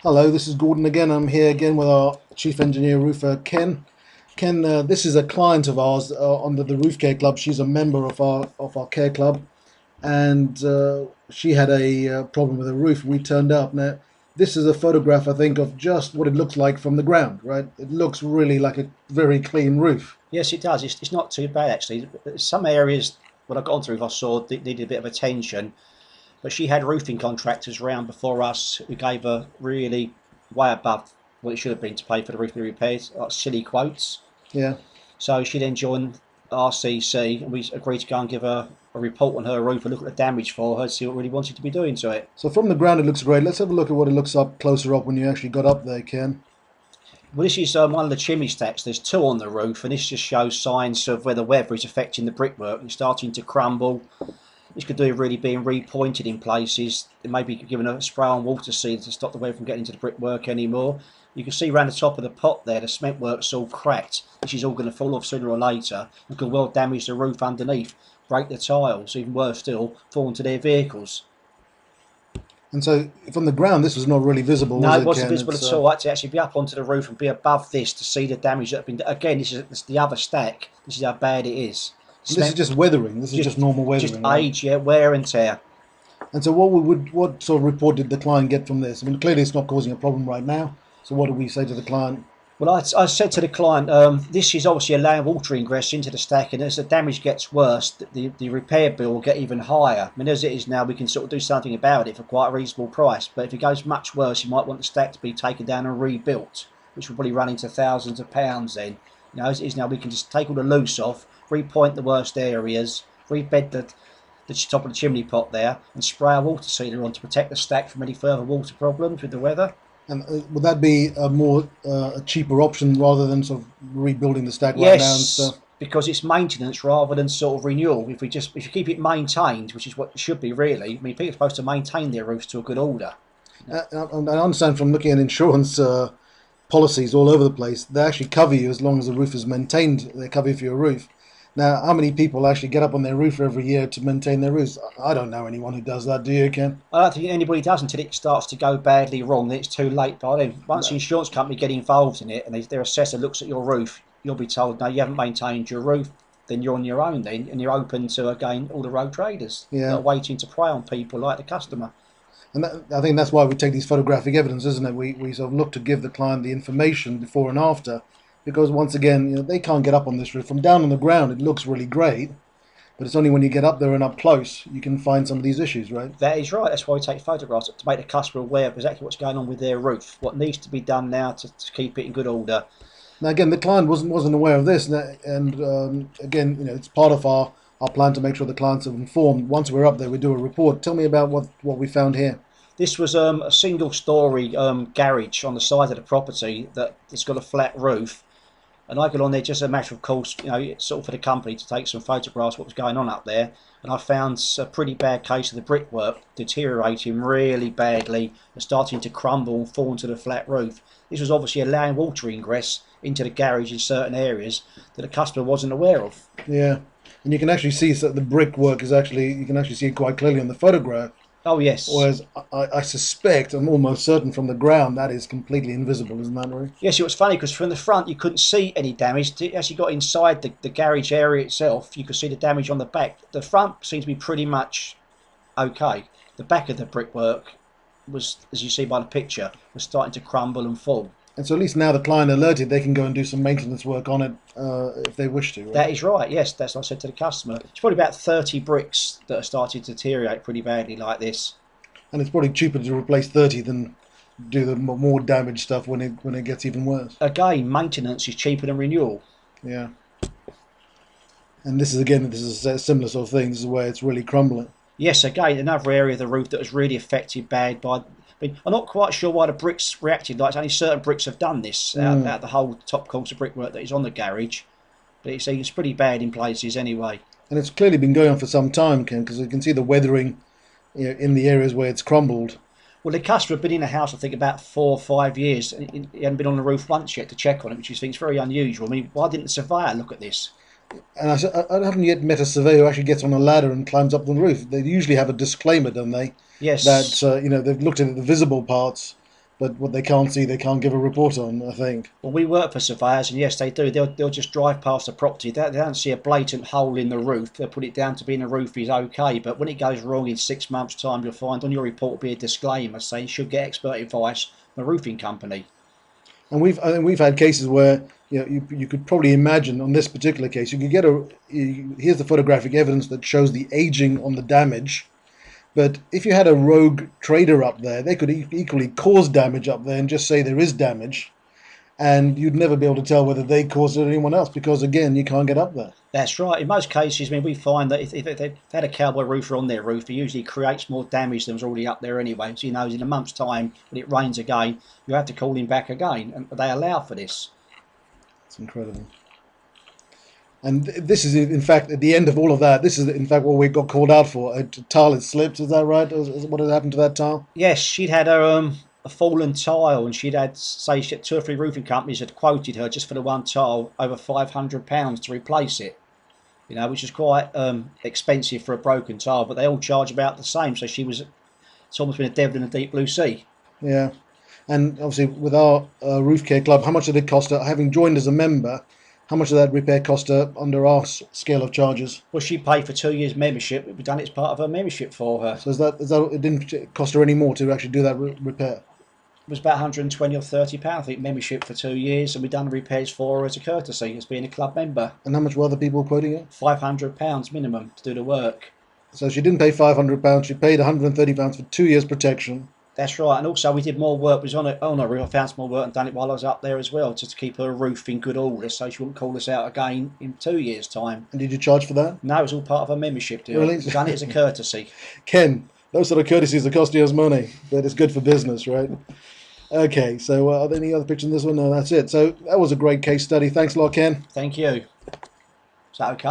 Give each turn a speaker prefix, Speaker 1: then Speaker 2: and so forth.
Speaker 1: Hello, this is Gordon again. I'm here again with our chief engineer roofer Ken. Ken, this is a client of ours under the Roof Care Club. She's a member of our care club, and she had a problem with her roof. We turned up. Now, this is a photograph, I think, of just what it looks like from the ground. Right? It looks really like a very clean roof.
Speaker 2: Yes, it does. It's not too bad actually. Some areas when I got onto the roof, I saw they needed a bit of attention, but she had roofing contractors round before us who gave her really way above what it should have been to pay for the roof repairs, like silly quotes.
Speaker 1: Yeah.
Speaker 2: So she then joined RCC, and we agreed to go and give her a report on her roof and look at the damage for her to see what we really wanted to be doing to it.
Speaker 1: So from the ground, it looks great. Let's have a look at what it looks up closer up when you actually got up there, Ken.
Speaker 2: Well, this is one of the chimney stacks. There's two on the roof, and this just shows signs of where the weather is affecting the brickwork. It's starting to crumble. This could do with really being repointed in places. It may be given a spray on water sealer to stop the weather from getting into the brickwork anymore. You can see around the top of the pot there, the cement work's all cracked, which is all going to fall off sooner or later and could well damage the roof underneath, break the tiles, even worse still, fall into their vehicles.
Speaker 1: And so from the ground, this was not really visible,
Speaker 2: No,
Speaker 1: was
Speaker 2: it
Speaker 1: it,
Speaker 2: wasn't
Speaker 1: Ken?
Speaker 2: visible at all. I had to actually be up onto the roof and be above this to see the damage that had been done. Again, this is the other stack. This is how bad it is.
Speaker 1: This is just weathering. This is just normal
Speaker 2: just
Speaker 1: weathering, right?
Speaker 2: age, yeah, wear and tear.
Speaker 1: And so, what sort of report did the client get from this? I mean, clearly it's not causing a problem right now. So, what do we say to the client?
Speaker 2: Well, I said to the client, this is obviously allowing water ingress into the stack, and as the damage gets worse, the repair bill will get even higher. I mean, as it is now, we can sort of do something about it for quite a reasonable price. But if it goes much worse, you might want the stack to be taken down and rebuilt, which will probably run into thousands of pounds then. You know, as it is now, we can just take all the loose off, repoint the worst areas, rebed the top of the chimney pot there, and spray a water sealer on to protect the stack from any further water problems with the weather.
Speaker 1: And would that be a cheaper option rather than sort of rebuilding the stack right now and
Speaker 2: Yes,
Speaker 1: stuff?
Speaker 2: because it's maintenance rather than sort of renewal. If you keep it maintained, which is what it should be really. I mean, people are supposed to maintain their roofs to a good order.
Speaker 1: I understand from looking at insurance policies all over the place, they actually cover you as long as the roof is maintained. They cover you for your roof. Now, how many people actually get up on their roof every year to maintain their roofs? I don't know anyone who does that. Do you, Ken?
Speaker 2: I don't think anybody does until it starts to go badly wrong. Then it's too late. By then, once the
Speaker 1: No.
Speaker 2: insurance company get involved in it and their assessor looks at your roof, you'll be told, no, you haven't maintained your roof. Then you're on your own then, and you're open to again all the road traders that are
Speaker 1: Yeah.
Speaker 2: waiting to prey on people like the customer.
Speaker 1: And I think that's why we take these photographic evidence, isn't it? We sort of look to give the client the information before and after, because once again, they can't get up on this roof from down on the ground. It looks really great, but it's only when you get up there and up close you can find some of these issues, right?
Speaker 2: That is right. That's why we take photographs to make the customer aware of exactly what's going on with their roof, what needs to be done now to keep it in good order.
Speaker 1: Now again, the client wasn't aware of this, and again, it's part of our plan to make sure the clients are informed. Once we're up there, we do a report. Tell me about what we found here.
Speaker 2: This was a single-story garage on the side of the property that it's got a flat roof, and I got on there just as a matter of course, sort of for the company to take some photographs of what was going on up there, and I found a pretty bad case of the brickwork deteriorating really badly and starting to crumble and fall into the flat roof. This was obviously allowing water ingress into the garage in certain areas that the customer wasn't aware of.
Speaker 1: Yeah, and you can actually see that the brickwork is actually you can actually see it quite clearly on the photograph.
Speaker 2: Oh yes.
Speaker 1: Whereas I suspect, I'm almost certain from the ground, that is completely invisible, isn't that right?
Speaker 2: Yes, it was funny because from the front you couldn't see any damage. As you got inside the garage area itself, you could see the damage on the back. The front seemed to be pretty much okay. The back of the brickwork was, as you see by the picture, was starting to crumble and fall.
Speaker 1: And so at least now the client alerted, they can go and do some maintenance work on it if they wish to, right?
Speaker 2: That is right, yes, that's what I said to the customer. It's probably about 30 bricks that are starting to deteriorate pretty badly like this.
Speaker 1: And it's probably cheaper to replace 30 than do the more damaged stuff when it gets even worse.
Speaker 2: Again, maintenance is cheaper than renewal.
Speaker 1: Yeah. And this is a similar sort of thing. This is where it's really crumbling.
Speaker 2: Yes, again, another area of the roof that was really affected bad by. I mean, I'm not quite sure why the bricks reacted like only certain bricks have done this out of the whole top course of brickwork that is on the garage. But it seems pretty bad in places anyway.
Speaker 1: And it's clearly been going on for some time, Ken, because you can see the weathering in the areas where it's crumbled.
Speaker 2: Well, the customer had been in the house, I think, about 4 or 5 years. And he hadn't been on the roof once yet to check on it, which he thinks very unusual. I mean, why didn't the surveyor look at this?
Speaker 1: And I said, I haven't yet met a surveyor who actually gets on a ladder and climbs up the roof. They usually have a disclaimer, don't they?
Speaker 2: Yes.
Speaker 1: That they've looked at the visible parts, but what they can't see, they can't give a report on, I think.
Speaker 2: Well, we work for surveyors, and yes, they do. They'll just drive past the property. They don't see a blatant hole in the roof. They'll put it down to being the roof is okay. But when it goes wrong in 6 months' time, you'll find on your report will be a disclaimer saying you should get expert advice from a roofing company.
Speaker 1: And we've had cases where you could probably imagine on this particular case you could get here's the photographic evidence that shows the aging on the damage. But if you had a rogue trader up there, they could equally cause damage up there and just say there is damage, and you'd never be able to tell whether they caused it or anyone else because, again, you can't get up there.
Speaker 2: That's right. In most cases, I mean, we find that if they've had a cowboy roofer on their roof, it usually creates more damage than was already up there anyway. So, in a month's time, when it rains again, you have to call him back again, and they allow for this.
Speaker 1: It's incredible. And this is, in fact, at the end of all of that, this is, in fact, what we got called out for. A tile had slipped, is that right? What had happened to that tile?
Speaker 2: Yes, she'd had a fallen tile, and she'd had, say, 2 or 3 roofing companies had quoted her just for the one tile over £500 to replace it. Which is quite expensive for a broken tile, but they all charge about the same. So it's almost been a devil in a deep blue sea.
Speaker 1: Yeah. And obviously, with our Roof Care Club, how much did it cost her? Having joined as a member, how much did that repair cost her under our scale of charges?
Speaker 2: Well, she paid for 2 years membership. We've done it as part of her membership for her.
Speaker 1: So is that it didn't cost her any more to actually do that repair?
Speaker 2: It was about £120 or £30, I think, membership for 2 years, and we've done the repairs for her as a courtesy, as being a club member.
Speaker 1: And how much were other people quoting it?
Speaker 2: £500 minimum to do the work.
Speaker 1: So she didn't pay £500, she paid £130 for 2 years protection.
Speaker 2: That's right, and also we did more work. We was on a roof. I found some more work and done it while I was up there as well, just to keep her roof in good order, so she wouldn't call us out again in 2 years' time.
Speaker 1: And did you charge for that?
Speaker 2: No, it was all part of her membership deal.
Speaker 1: Really?
Speaker 2: We've done it as a courtesy.
Speaker 1: Ken, those sort of courtesies are costing us money, but it's good for business, right? Okay, so are there any other pictures in this one? No, that's it. So that was a great case study. Thanks a lot, Ken.
Speaker 2: Thank you. Is that okay?